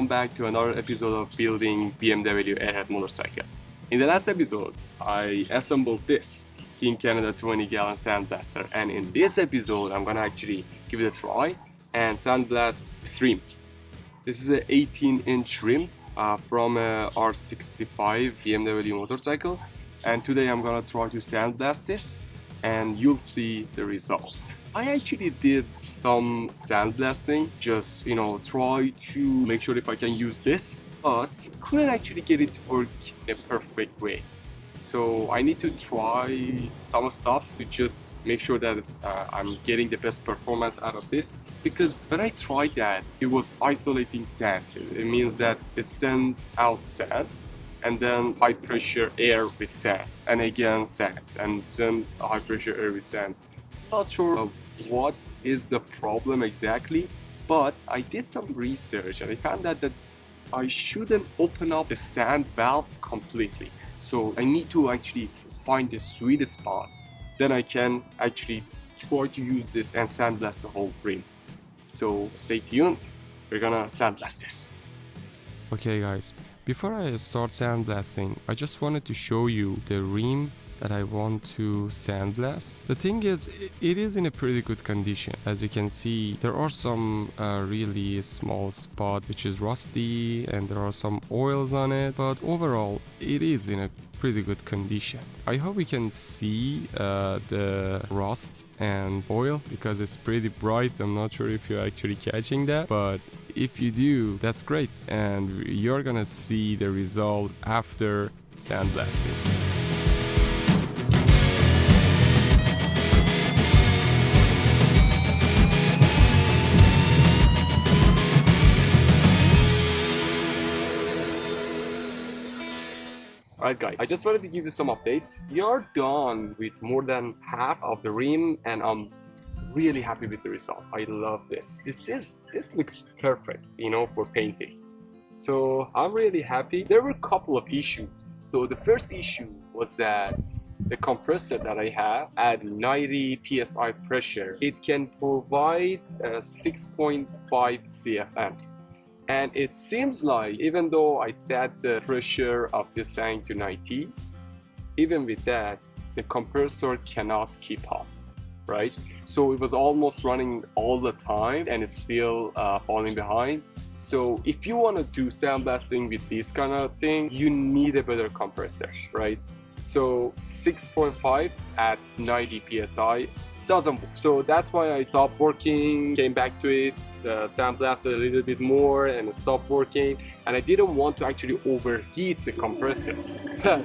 welcome back to another episode of building BMW AIRHEAD motorcycle. In the last episode, I assembled this King Canada 20-gallon Sandblaster, and in this episode, I'm gonna actually give it a try and sandblast this rim. This is an 18-inch rim from a R65 BMW motorcycle, and today I'm gonna try to sandblast this, and you'll see the result. I actually did some sandblasting, just try to make sure if I can use this, but couldn't actually get it to work in a perfect way. So I need to try some stuff to just make sure that I'm getting the best performance out of this, because when I tried that, it was isolating sand. It means that it sent out sand and then high pressure air with sands, and again sands, and then high pressure air with sands. Not sure what is the problem exactly, but I did some research and I found out that I shouldn't open up the sand valve completely. So I need to actually find the sweet spot. Then I can actually try to use this and sandblast the whole rim. So stay tuned, we're gonna sandblast this. Okay guys, before I start sandblasting, I just wanted to show you the rim that I want to sandblast. The thing is, it is in a pretty good condition. As you can see, there are some really small spots which is rusty, and there are some oils on it, but overall it is in a pretty good condition. I hope you can see the rust and oil because it's pretty bright. I'm not sure if you're actually catching that, but if you do, that's great, and you're gonna see the result after sandblasting. Alright guys, I just wanted to give you some updates. You're done with more than half of the rim, and I'm really happy with the result. I love this. This looks perfect, for painting. So I'm really happy. There were a couple of issues. So the first issue was that the compressor that I have at 90 psi pressure, it can provide 6.5 CFM. And it seems like, even though I set the pressure of this tank to 90, even with that, the compressor cannot keep up, right? So it was almost running all the time, and it's still falling behind. So if you want to do sandblasting with this kind of thing, you need a better compressor, right? So 6.5 at 90 psi doesn't work. So that's why I stopped working, came back to it, sandblasted a little bit more, and it stopped working. And I didn't want to actually overheat the compressor.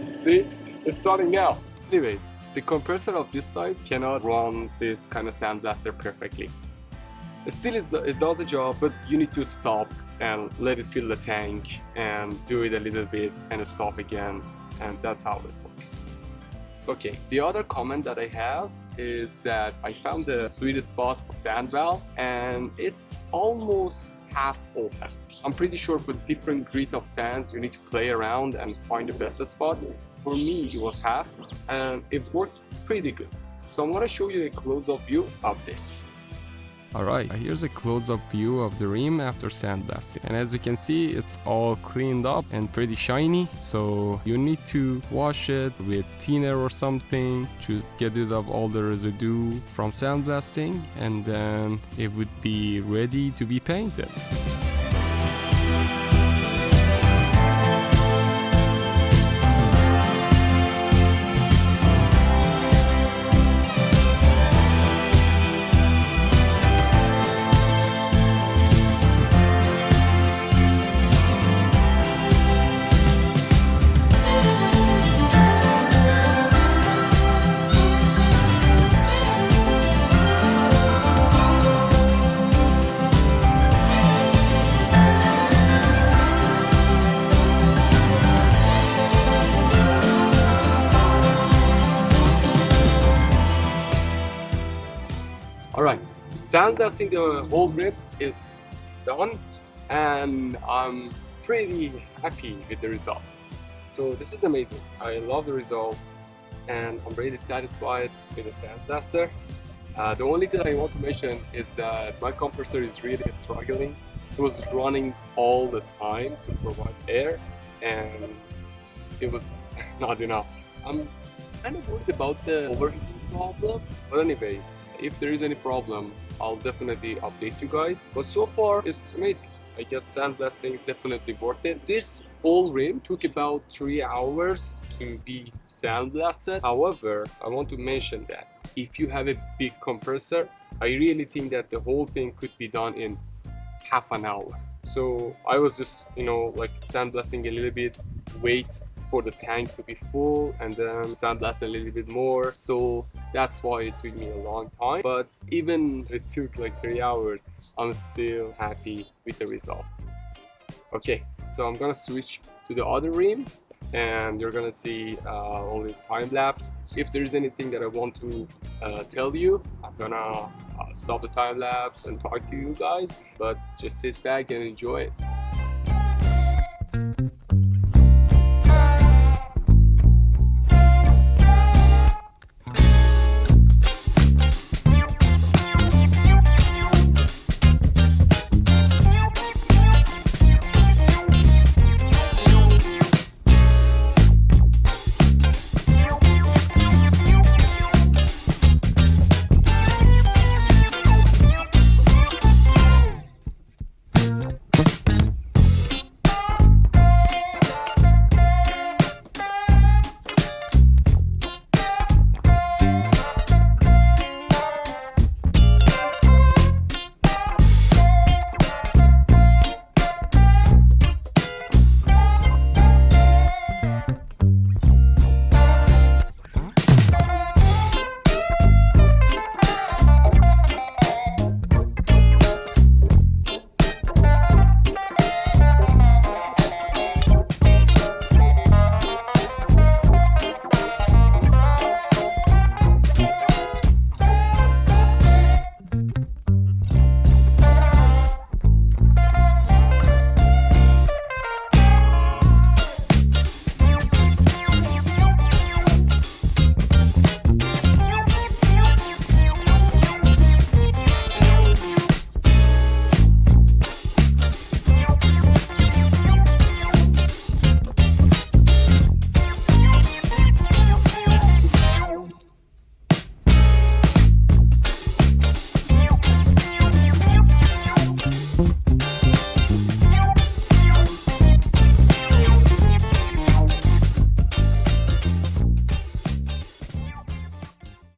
See, it's starting now. Anyways, the compressor of this size cannot run this kind of sandblaster perfectly. Still, it does the job, but you need to stop and let it fill the tank and do it a little bit and stop again, and that's how it works. Okay, the other comment that I have is that I found the sweet spot for sand valve, and it's almost half open. I'm pretty sure for different grit of sands you need to play around and find the best spot. For me it was half, and it worked pretty good. So I'm gonna show you a close-up view of this. Alright, here's a close-up view of the rim after sandblasting, and as you can see, it's all cleaned up and pretty shiny. So you need to wash it with thinner or something to get rid of all the residue from sandblasting, and then it would be ready to be painted. Alright, sandblasting the whole rim is done, and I'm pretty happy with the result. So this is amazing. I love the result, and I'm really satisfied with the Sandblaster. The only thing I want to mention is that my compressor is really struggling It was running all the time to provide air, and it was not enough. I'm kind of worried about the overheating problem, but anyways, if there is any problem, I'll definitely update you guys. But so far, it's amazing. I guess sandblasting is definitely worth it. This whole rim took about 3 hours to be sandblasted. However, I want to mention that if you have a big compressor, I really think that the whole thing could be done in half an hour. So I was just, like sandblasting a little bit, wait for the tank to be full, and then sandblast a little bit more. So that's why it took me a long time. But even if it took like 3 hours, I'm still happy with the result. Okay, so I'm gonna switch to the other rim, and you're gonna see only time lapse. If there is anything that I want to tell you, I'm gonna stop the time lapse and talk to you guys, but just sit back and enjoy it.